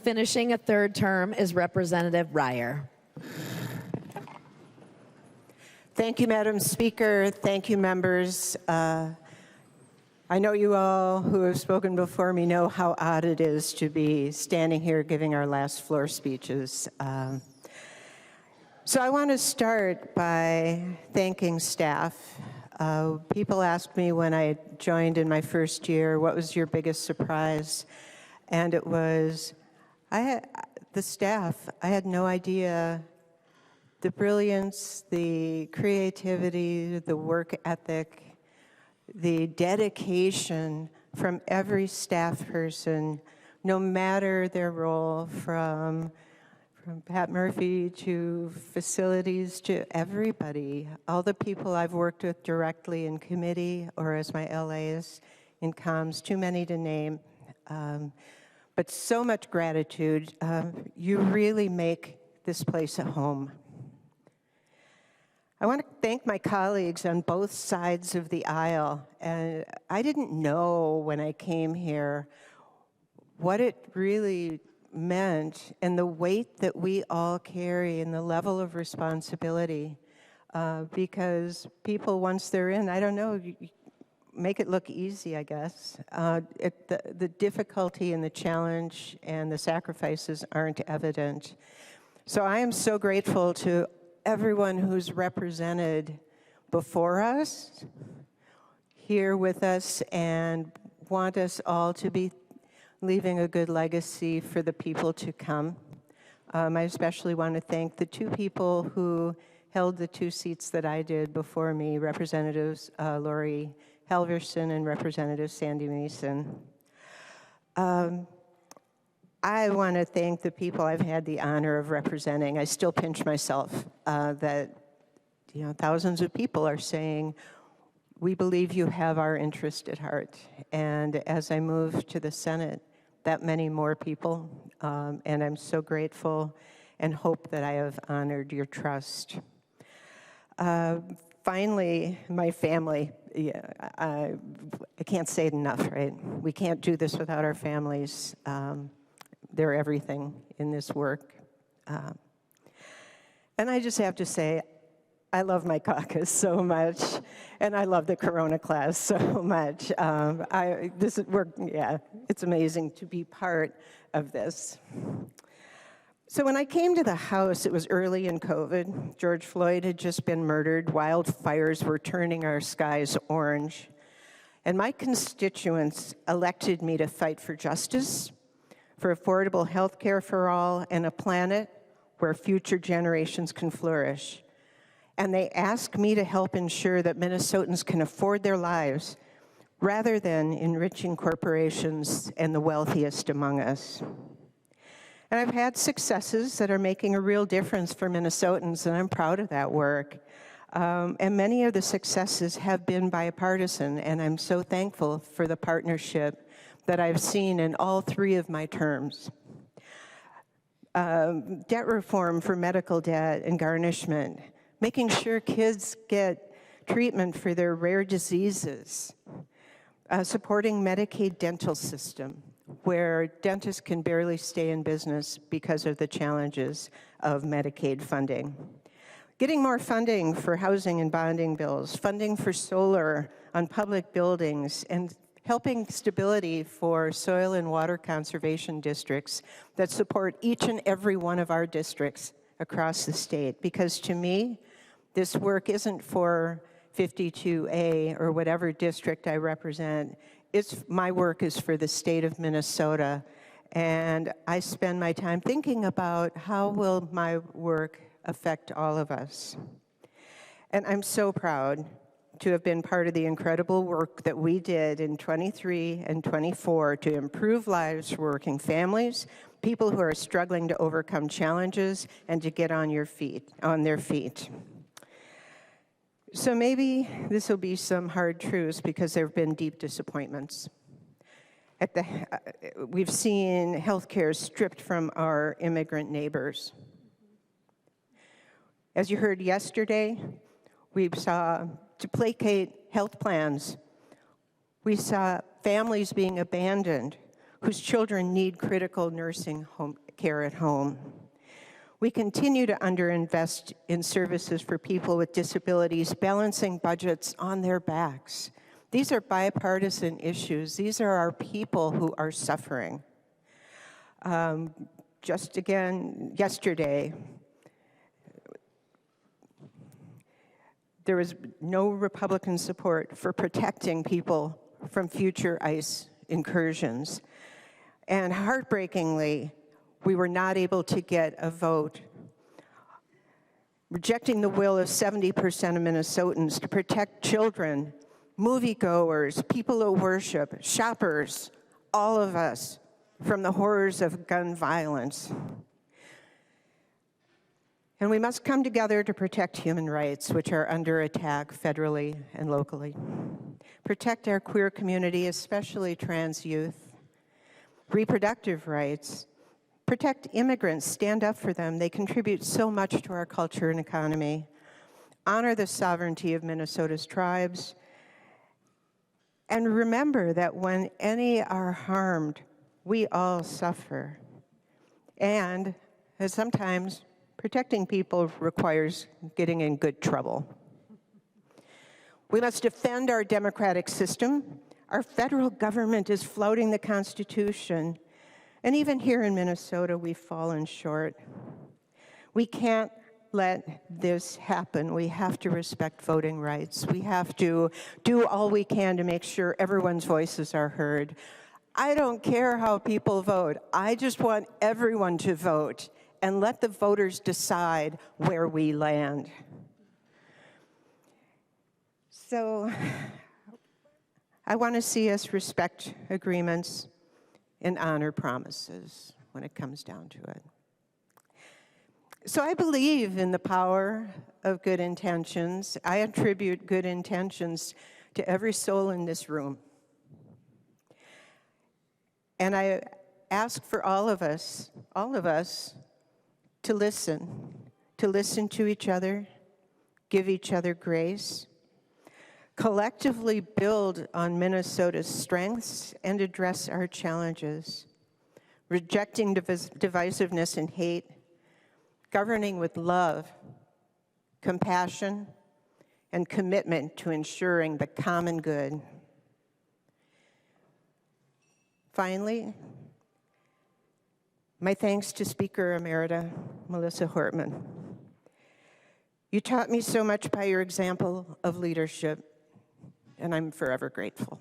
finishing a third term is Representative Reyer. Thank you, Madam Speaker. Thank you, members. I know you all who have spoken before me know how odd it is to be standing here giving our last floor speeches. So I want to start by thanking staff. People asked me when I joined in my first year, what was your biggest surprise? And it was, the staff. I had no idea the brilliance, the creativity, the work ethic, the dedication from every staff person, no matter their role, from Pat Murphy to facilities to everybody, all the people I've worked with directly in committee or as my LAs in comms, too many to name, but so much gratitude. You really make this place a home. I want to thank my colleagues on both sides of the aisle. And I didn't know when I came here what it really meant and the weight that we all carry and the level of responsibility. Because people, once they're in, I don't know, make it look easy, I guess. The difficulty and the challenge and the sacrifices aren't evident. So I am so grateful to everyone who's represented before us, here with us, and want us all to be leaving a good legacy for the people to come. I especially want to thank the two people who held the two seats that I did before me, Representatives Lori Halverson and Representative Sandy Mason. I want to thank the people I've had the honor of representing. I still pinch myself that thousands of people are saying, we believe you have our interest at heart. And as I move to the Senate, that many more people, and I'm so grateful and hope that I have honored your trust. Finally, my family. I can't say it enough, right? We can't do this without our families. They're everything in this work. And I just have to say, I love my caucus so much, and I love the Corona class so much. It's amazing to be part of this. So when I came to the House, it was early in COVID. George Floyd had just been murdered. Wildfires were turning our skies orange. And my constituents elected me to fight for justice, for affordable health care for all, and a planet where future generations can flourish. And they asked me to help ensure that Minnesotans can afford their lives rather than enriching corporations and the wealthiest among us. And I've had successes that are making a real difference for Minnesotans, and I'm proud of that work. And many of the successes have been bipartisan, and I'm so thankful for the partnership that I've seen in all three of my terms. Debt reform for medical debt and garnishment, making sure kids get treatment for their rare diseases, supporting Medicaid dental system, where dentists can barely stay in business because of the challenges of Medicaid funding. Getting more funding for housing and bonding bills, funding for solar on public buildings, and helping stability for soil and water conservation districts that support each and every one of our districts across the state. Because to me, this work isn't for 52A or whatever district I represent. My work is for the state of Minnesota, and I spend my time thinking about how will my work affect all of us. And I'm so proud to have been part of the incredible work that we did in 23 and 24 to improve lives for working families, people who are struggling to overcome challenges, and to get on their feet. So maybe this will be some hard truths because there have been deep disappointments. We've seen healthcare stripped from our immigrant neighbors. As you heard yesterday, we saw, to placate health plans, we saw families being abandoned. whose children need critical nursing home care at home. We continue to underinvest in services for people with disabilities, balancing budgets on their backs. These are bipartisan issues. These are our people who are suffering. Just again, yesterday, there was no Republican support for protecting people from future ICE incursions. And heartbreakingly, we were not able to get a vote rejecting the will of 70% of Minnesotans to protect children, moviegoers, people who worship, shoppers, all of us from the horrors of gun violence. And we must come together to protect human rights, which are under attack federally and locally. Protect our queer community, especially trans youth. Reproductive rights. Protect immigrants, stand up for them. They contribute so much to our culture and economy. Honor the sovereignty of Minnesota's tribes. And remember that when any are harmed, we all suffer. And sometimes protecting people requires getting in good trouble. We must defend our democratic system. Our federal government is flouting the Constitution. And even here in Minnesota, we've fallen short. We can't let this happen. We have to respect voting rights. We have to do all we can to make sure everyone's voices are heard. I don't care how people vote. I just want everyone to vote and let the voters decide where we land. So I want to see us respect agreements and honor promises when it comes down to it. So I believe in the power of good intentions. I attribute good intentions to every soul in this room. And I ask for all of us, to listen to each other, give each other grace, collectively build on Minnesota's strengths and address our challenges, rejecting divisiveness and hate, governing with love, compassion, and commitment to ensuring the common good. Finally, my thanks to Speaker Emerita Melissa Hortman. You taught me so much by your example of leadership, and I'm forever grateful.